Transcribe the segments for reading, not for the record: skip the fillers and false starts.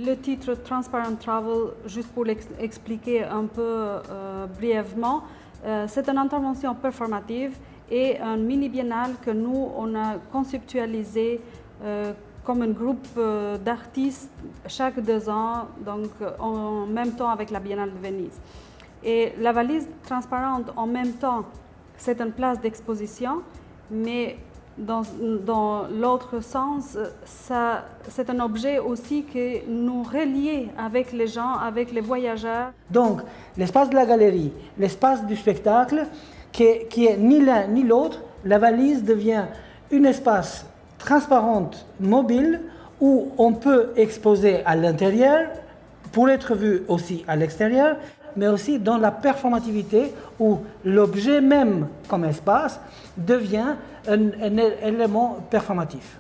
Le titre Transparent Travel, juste pour l'expliquer un peu brièvement, c'est une intervention performative et un mini-biennale que nous, on a conceptualisé comme un groupe d'artistes chaque 2 ans, donc en même temps avec la Biennale de Venise. Et la valise transparente, en même temps, c'est une place d'exposition, mais dans l'autre sens, c'est un objet aussi qui nous relie avec les gens, avec les voyageurs. Donc, l'espace de la galerie, l'espace du spectacle, qui est ni l'un ni l'autre, la valise devient un espace transparent, mobile, où on peut exposer à l'intérieur, pour être vu aussi à l'extérieur, mais aussi dans la performativité où l'objet même comme espace devient un élément performatif.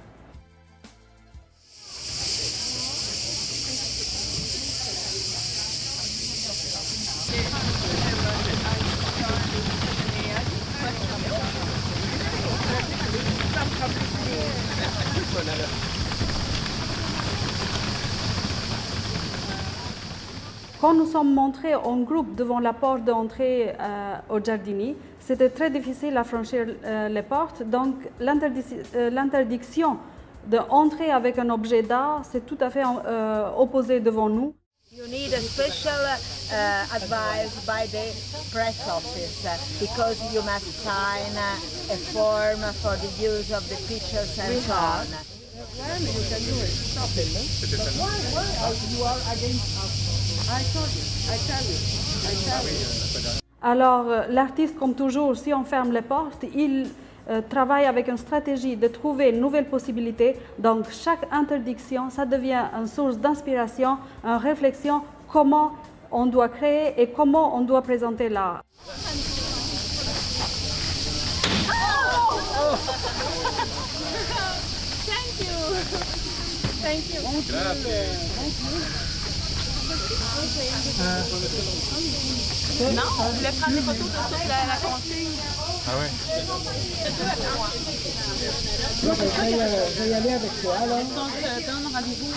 Quand nous sommes montrés en groupe devant la porte d'entrée au Giardini, c'était très difficile à franchir les portes, donc l'interdiction d'entrer avec un objet d'art, c'est tout à fait opposé devant nous. You need a special advice by the press office because you must sign a form for the use of the pictures and so on. When you can do it, stop it, no? But why you are against us? I told you, I tell you. Alors, l'artiste, comme toujours, si on ferme les portes, il travaille avec une stratégie de trouver une nouvelle possibilité. Donc, chaque interdiction, ça devient une source d'inspiration, une réflexion, comment on doit créer et comment on doit présenter l'art. Thank you. Non, on voulait prendre des photos de toute la consigne. Ah ouais. Je vais y aller avec toi alors. On se donne rendez-vous.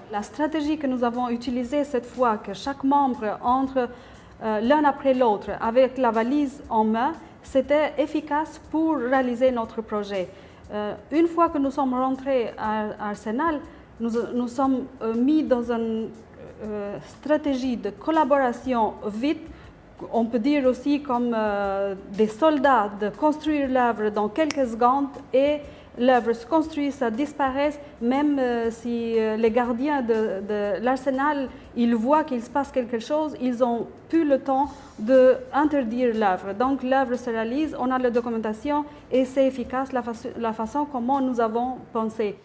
La stratégie que nous avons utilisée cette fois, que chaque membre entre l'un après l'autre avec la valise en main, c'était efficace pour réaliser notre projet. Une fois que nous sommes rentrés à Arsenal, nous sommes mis dans une stratégie de collaboration vite. On peut dire aussi comme des soldats de construire l'œuvre dans quelques secondes et l'œuvre se construit, ça disparaît, même si les gardiens de l'arsenal, ils voient qu'il se passe quelque chose, ils ont plus le temps d'interdire l'œuvre. Donc l'œuvre se réalise, on a la documentation et c'est efficace la façon comment nous avons pensé.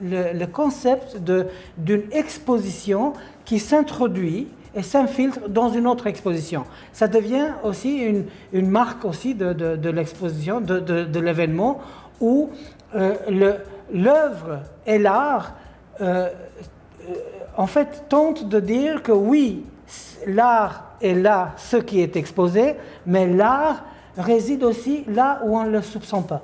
Le concept d'une exposition qui s'introduit et s'infiltre dans une autre exposition. Ça devient aussi une marque aussi de l'exposition, de l'événement, où l'œuvre et l'art en fait tentent de dire que oui, l'art est là, ce qui est exposé, mais l'art réside aussi là où on ne le soupçonne pas.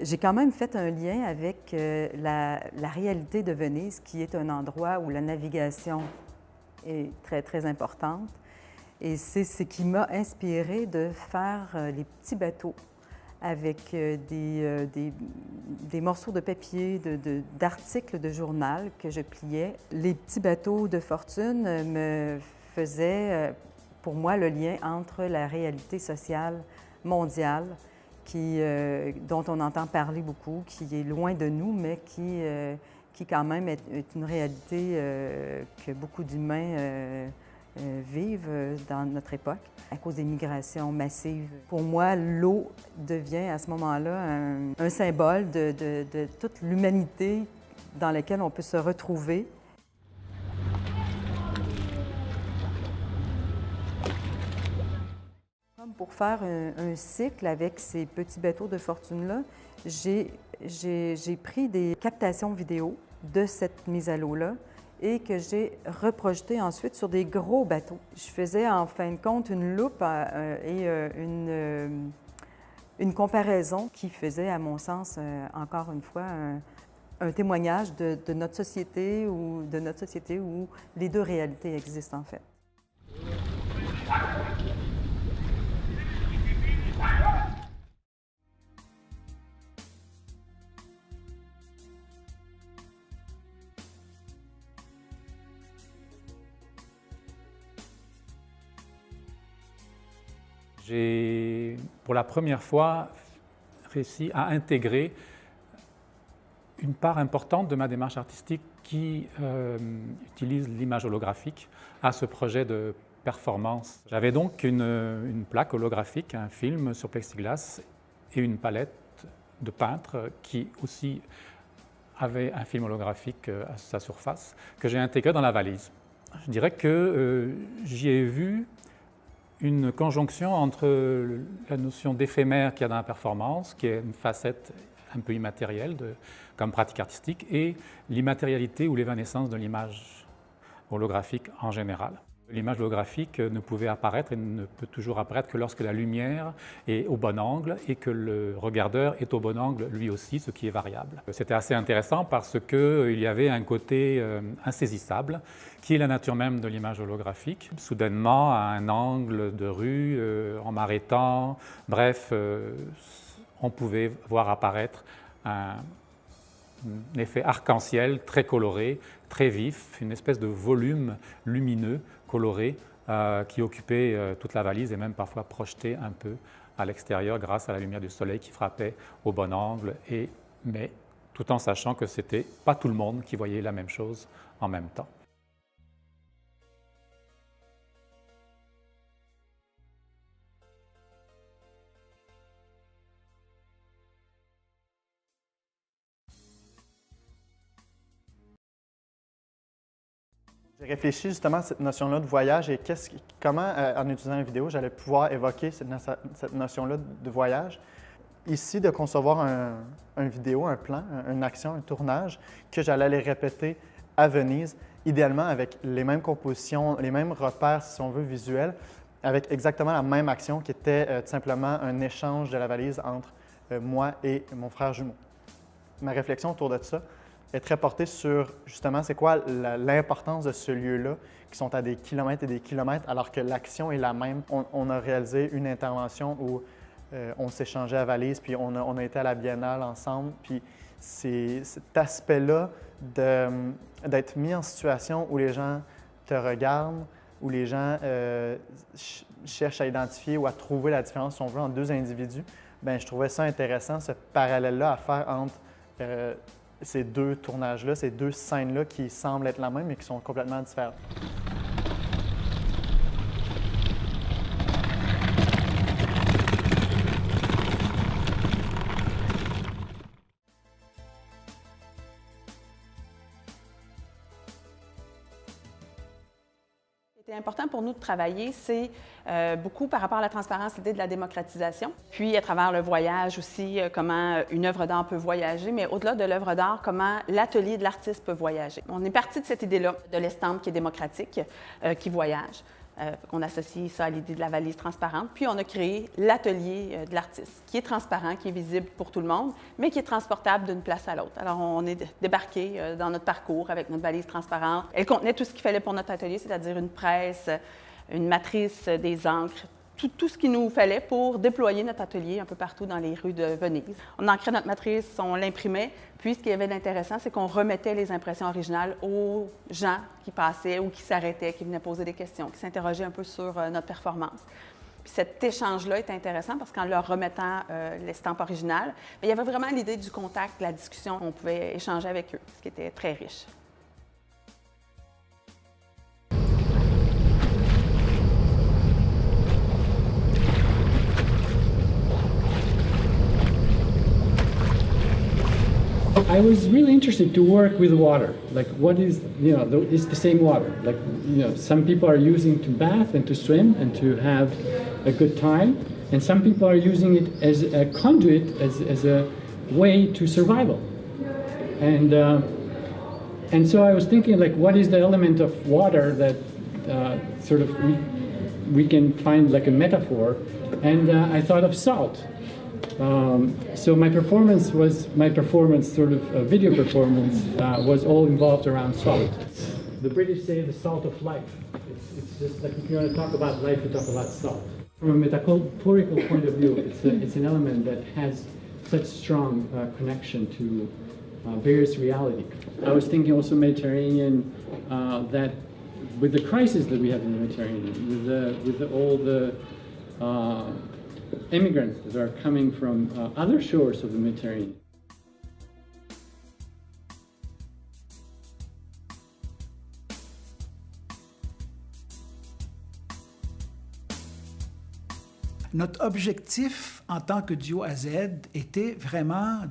j'ai quand même fait un lien avec la réalité de Venise, qui est un endroit où la navigation est très, très importante. Et c'est ce qui m'a inspiré de faire les petits bateaux avec des morceaux de papier, d'articles de journal que je pliais. Les petits bateaux de fortune me faisaient, pour moi, le lien entre la réalité sociale mondiale dont on entend parler beaucoup, qui est loin de nous, mais qui quand même est une réalité que beaucoup d'humains vivent dans notre époque à cause des migrations massives. Pour moi, l'eau devient à ce moment-là un symbole de toute l'humanité dans laquelle on peut se retrouver. Comme pour faire un cycle avec ces petits bateaux de fortune-là, j'ai pris des captations vidéo de cette mise à l'eau-là et que j'ai reprojeté ensuite sur des gros bateaux. Je faisais en fin de compte une loupe et une comparaison qui faisait, à mon sens, encore une fois, un témoignage de notre société où les deux réalités existent en fait. J'ai, pour la première fois, réussi à intégrer une part importante de ma démarche artistique qui utilise l'image holographique à ce projet de performance. J'avais donc une plaque holographique, un film sur plexiglas et une palette de peintre qui aussi avait un film holographique à sa surface que j'ai intégré dans la valise. Je dirais que j'y ai vu une conjonction entre la notion d'éphémère qu'il y a dans la performance, qui est une facette un peu immatérielle comme pratique artistique, et l'immatérialité ou l'évanescence de l'image holographique en général. L'image holographique ne pouvait apparaître et ne peut toujours apparaître que lorsque la lumière est au bon angle et que le regardeur est au bon angle lui aussi, ce qui est variable. C'était assez intéressant parce qu'il y avait un côté insaisissable qui est la nature même de l'image holographique. Soudainement, à un angle de rue, en m'arrêtant, bref, on pouvait voir apparaître un effet arc-en-ciel très coloré, très vif, une espèce de volume lumineux, coloré, qui occupait toute la valise et même parfois projeté un peu à l'extérieur grâce à la lumière du soleil qui frappait au bon angle, mais tout en sachant que ce n'était pas tout le monde qui voyait la même chose en même temps. J'ai réfléchi justement à cette notion-là de voyage et comment, en utilisant une vidéo, j'allais pouvoir évoquer cette notion-là de voyage. Ici, de concevoir une vidéo, un plan, une action, un tournage, que j'allais les répéter à Venise, idéalement avec les mêmes compositions, les mêmes repères, si on veut, visuels, avec exactement la même action qui était tout simplement un échange de la valise entre moi et mon frère jumeau. Ma réflexion autour de ça est très portée sur, justement, c'est quoi l'importance de ce lieu-là, qui sont à des kilomètres et des kilomètres, alors que l'action est la même. On a réalisé une intervention où on s'échangeait à valise, puis on a été à la Biennale ensemble, puis c'est cet aspect-là d'être mis en situation où les gens te regardent, où les gens cherchent à identifier ou à trouver la différence, si on veut, entre deux individus. Bien, je trouvais ça intéressant, ce parallèle-là à faire entre ces deux tournages-là, ces deux scènes-là qui semblent être la même mais qui sont complètement différentes. Ce qui était important pour nous de travailler, c'est beaucoup par rapport à la transparence, l'idée de la démocratisation, puis à travers le voyage aussi, comment une œuvre d'art peut voyager, mais au-delà de l'œuvre d'art, comment l'atelier de l'artiste peut voyager. On est parti de cette idée-là, de l'estampe qui est démocratique, qui voyage. On associe ça à l'idée de la valise transparente. Puis, on a créé l'atelier de l'artiste, qui est transparent, qui est visible pour tout le monde, mais qui est transportable d'une place à l'autre. Alors, on est débarqué dans notre parcours avec notre valise transparente. Elle contenait tout ce qu'il fallait pour notre atelier, c'est-à-dire une presse, une matrice, des encres, tout ce qu'il nous fallait pour déployer notre atelier un peu partout dans les rues de Venise. On ancrait notre matrice, on l'imprimait, puis ce qui y avait d'intéressant, c'est qu'on remettait les impressions originales aux gens qui passaient ou qui s'arrêtaient, qui venaient poser des questions, qui s'interrogeaient un peu sur notre performance. Puis cet échange-là est intéressant parce qu'en leur remettant l'estampe originale, il y avait vraiment l'idée du contact, de la discussion, on pouvait échanger avec eux, ce qui était très riche. I was really interested to work with water. Like, what is, it's the same water. Like, some people are using to bath and to swim and to have a good time, and some people are using it as a conduit, as a way to survival. And so I was thinking, like, what is the element of water that sort of we can find like a metaphor? And I thought of salt. So my performance, sort of a video performance, was all involved around salt. The British say the salt of life. It's just like if you want to talk about life, you talk about salt. From a metaphorical point of view, it's an element that has such strong connection to various reality. I was thinking also Mediterranean, that with the crisis that we have in the Mediterranean, with all the immigrants that are coming from other shores of the Mediterranean. Notre objectif en tant que duo AZ était vraiment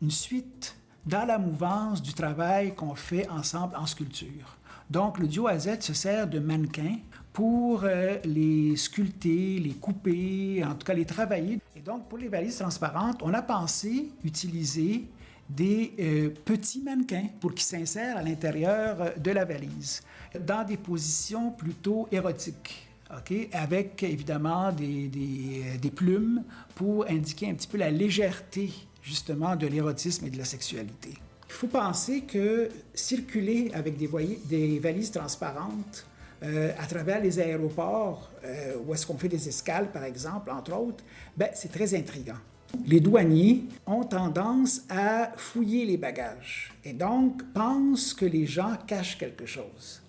une suite dans la mouvance du travail qu'on fait ensemble en sculpture. Donc, le duo AZ se sert de mannequins pour les sculpter, les couper, en tout cas les travailler. Et donc, pour les valises transparentes, on a pensé utiliser des petits mannequins pour qu'ils s'insèrent à l'intérieur de la valise, dans des positions plutôt érotiques, okay? Avec évidemment des plumes pour indiquer un petit peu la légèreté justement de l'érotisme et de la sexualité. Il faut penser que circuler avec des valises transparentes à travers les aéroports, où est-ce qu'on fait des escales, par exemple, entre autres, c'est très intriguant. Les douaniers ont tendance à fouiller les bagages et donc pensent que les gens cachent quelque chose.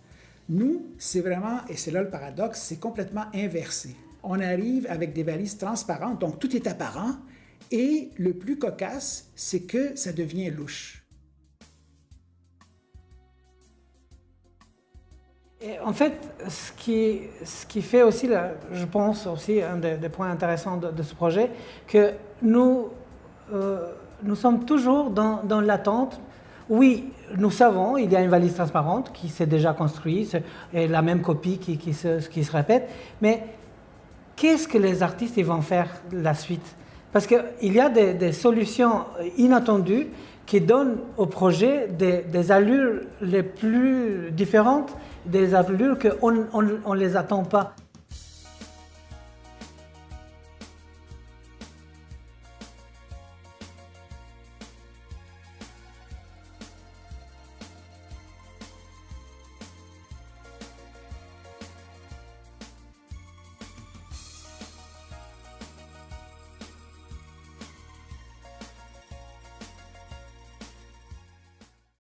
Nous, c'est vraiment, et c'est là le paradoxe, c'est complètement inversé. On arrive avec des valises transparentes, donc tout est apparent, et le plus cocasse, c'est que ça devient louche. Et en fait, ce qui fait aussi, je pense aussi, un des points intéressants de ce projet, que nous sommes toujours dans l'attente. Oui, nous savons, il y a une valise transparente qui s'est déjà construite, et la même copie qui se répète, mais qu'est-ce que les artistes vont faire la suite? Parce qu'il y a des solutions inattendues qui donnent au projet des allures les plus différentes, des allures qu'on ne les attend pas.